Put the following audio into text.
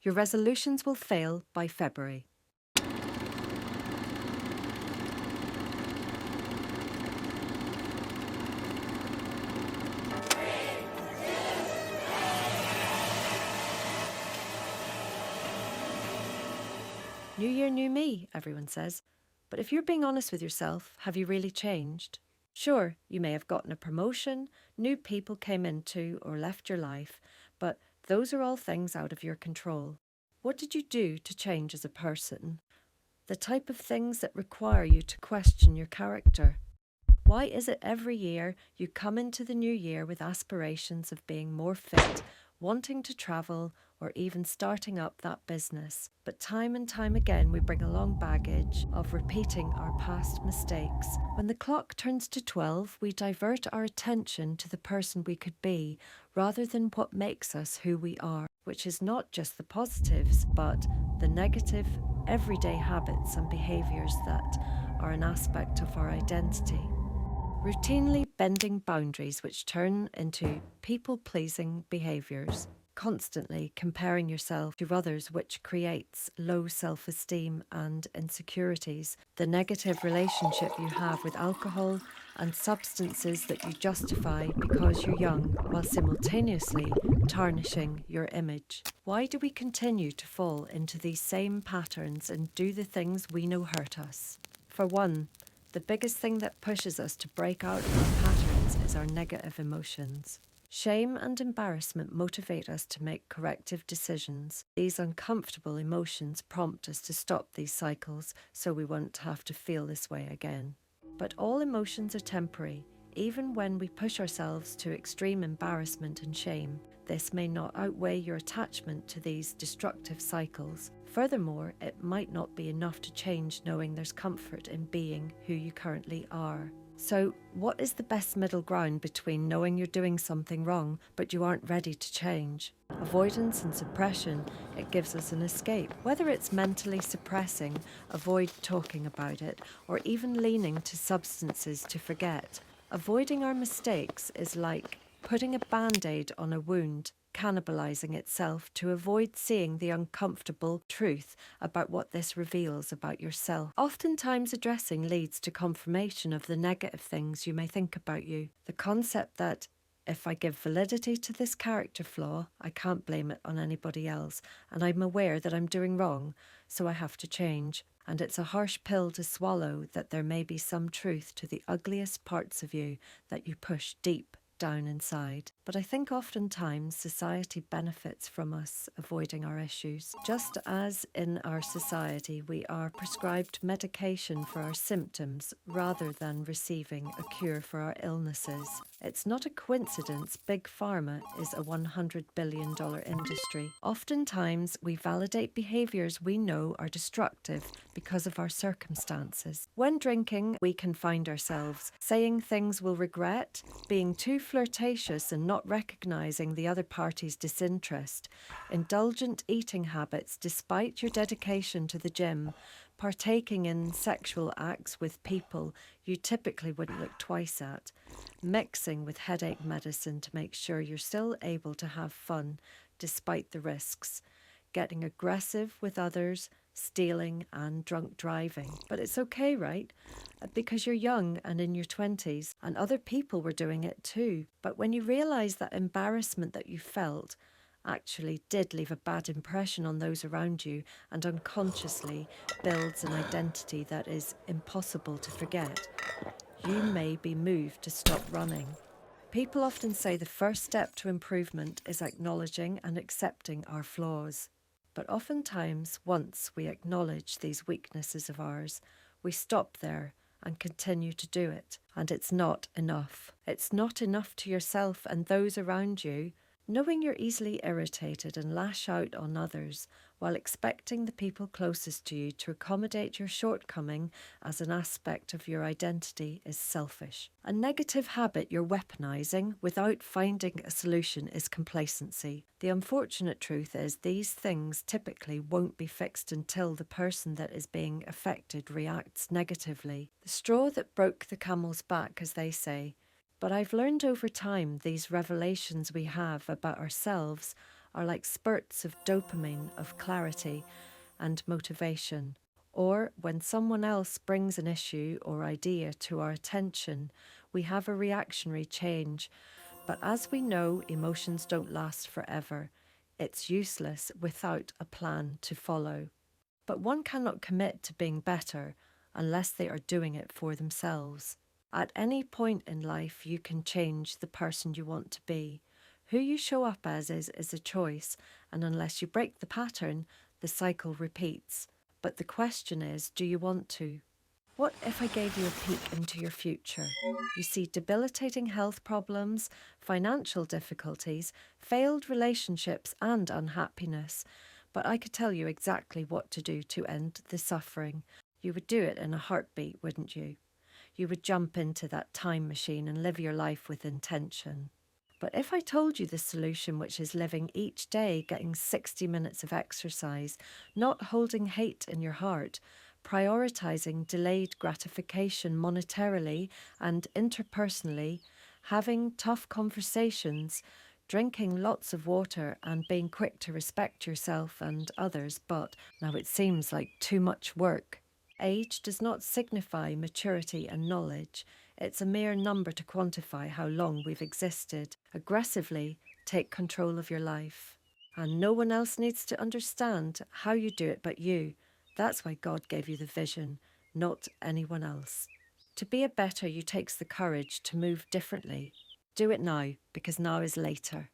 Your resolutions will fail by February. New year, new me, everyone says. But if you're being honest with yourself, have you really changed? Sure, you may have gotten a promotion, new people came into or left your life, but those are all things out of your control. What did you do to change as a person? The type of things that require you to question your character. Why is it every year you come into the new year with aspirations of being more fit, wanting to travel, or even starting up that business? But time and time again, we bring along baggage of repeating our past mistakes. When the clock turns to 12, we divert our attention to the person we could be, rather than what makes us who we are, which is not just the positives, but the negative, everyday habits and behaviours that are an aspect of our identity. Routinely bending boundaries, which turn into people-pleasing behaviours. Constantly comparing yourself to others, which creates low self-esteem and insecurities. The negative relationship you have with alcohol and substances that you justify because you're young, while simultaneously tarnishing your image. Why do we continue to fall into these same patterns and do the things we know hurt us? For one, the biggest thing that pushes us to break out of our patterns is our negative emotions. Shame and embarrassment motivate us to make corrective decisions. These uncomfortable emotions prompt us to stop these cycles so we won't have to feel this way again. But all emotions are temporary. Even when we push ourselves to extreme embarrassment and shame, this may not outweigh your attachment to these destructive cycles. Furthermore, it might not be enough to change knowing there's comfort in being who you currently are. So, what is the best middle ground between knowing you're doing something wrong but you aren't ready to change? Avoidance and suppression, it gives us an escape. Whether it's mentally suppressing, avoid talking about it, or even leaning to substances to forget. Avoiding our mistakes is like putting a band-aid on a wound, cannibalizing itself to avoid seeing the uncomfortable truth about what this reveals about yourself. Oftentimes addressing leads to confirmation of the negative things you may think about you. The concept that if I give validity to this character flaw, I can't blame it on anybody else, and I'm aware that I'm doing wrong, so I have to change. And it's a harsh pill to swallow that there may be some truth to the ugliest parts of you that you push deep down inside. But I think oftentimes society benefits from us avoiding our issues. Just as in our society we are prescribed medication for our symptoms rather than receiving a cure for our illnesses. It's not a coincidence Big Pharma is a $100 billion industry. Oftentimes we validate behaviours we know are destructive because of our circumstances. When drinking, we can find ourselves saying things we'll regret, being too flirtatious and not recognising the other party's disinterest, indulgent eating habits despite your dedication to the gym, partaking in sexual acts with people you typically wouldn't look twice at, mixing with headache medicine to make sure you're still able to have fun despite the risks, getting aggressive with others, stealing and drunk driving. But it's okay, right? Because you're young and in your 20s and other people were doing it too. But when you realise that embarrassment that you felt actually did leave a bad impression on those around you and unconsciously builds an identity that is impossible to forget, you may be moved to stop running. People often say the first step to improvement is acknowledging and accepting our flaws. But oftentimes, once we acknowledge these weaknesses of ours, we stop there and continue to do it. And it's not enough. It's not enough to yourself and those around you. Knowing you're easily irritated and lash out on others while expecting the people closest to you to accommodate your shortcoming as an aspect of your identity is selfish. A negative habit you're weaponizing without finding a solution is complacency. The unfortunate truth is these things typically won't be fixed until the person that is being affected reacts negatively. The straw that broke the camel's back, as they say. But I've learned over time these revelations we have about ourselves are like spurts of dopamine, of clarity and motivation. Or when someone else brings an issue or idea to our attention, we have a reactionary change. But as we know, emotions don't last forever. It's useless without a plan to follow. But one cannot commit to being better unless they are doing it for themselves. At any point in life, you can change the person you want to be. Who you show up as is a choice, and unless you break the pattern, the cycle repeats. But the question is, do you want to? What if I gave you a peek into your future? You see debilitating health problems, financial difficulties, failed relationships, and unhappiness. But I could tell you exactly what to do to end the suffering. You would do it in a heartbeat, wouldn't you? You would jump into that time machine and live your life with intention. But if I told you the solution, which is living each day, getting 60 minutes of exercise, not holding hate in your heart, prioritizing delayed gratification monetarily and interpersonally, having tough conversations, drinking lots of water and being quick to respect yourself and others, but now it seems like too much work. Age does not signify maturity and knowledge. It's a mere number to quantify how long we've existed. Aggressively take control of your life. And no one else needs to understand how you do it but you. That's why God gave you the vision, not anyone else. To be a better you takes the courage to move differently. Do it now, because now is later.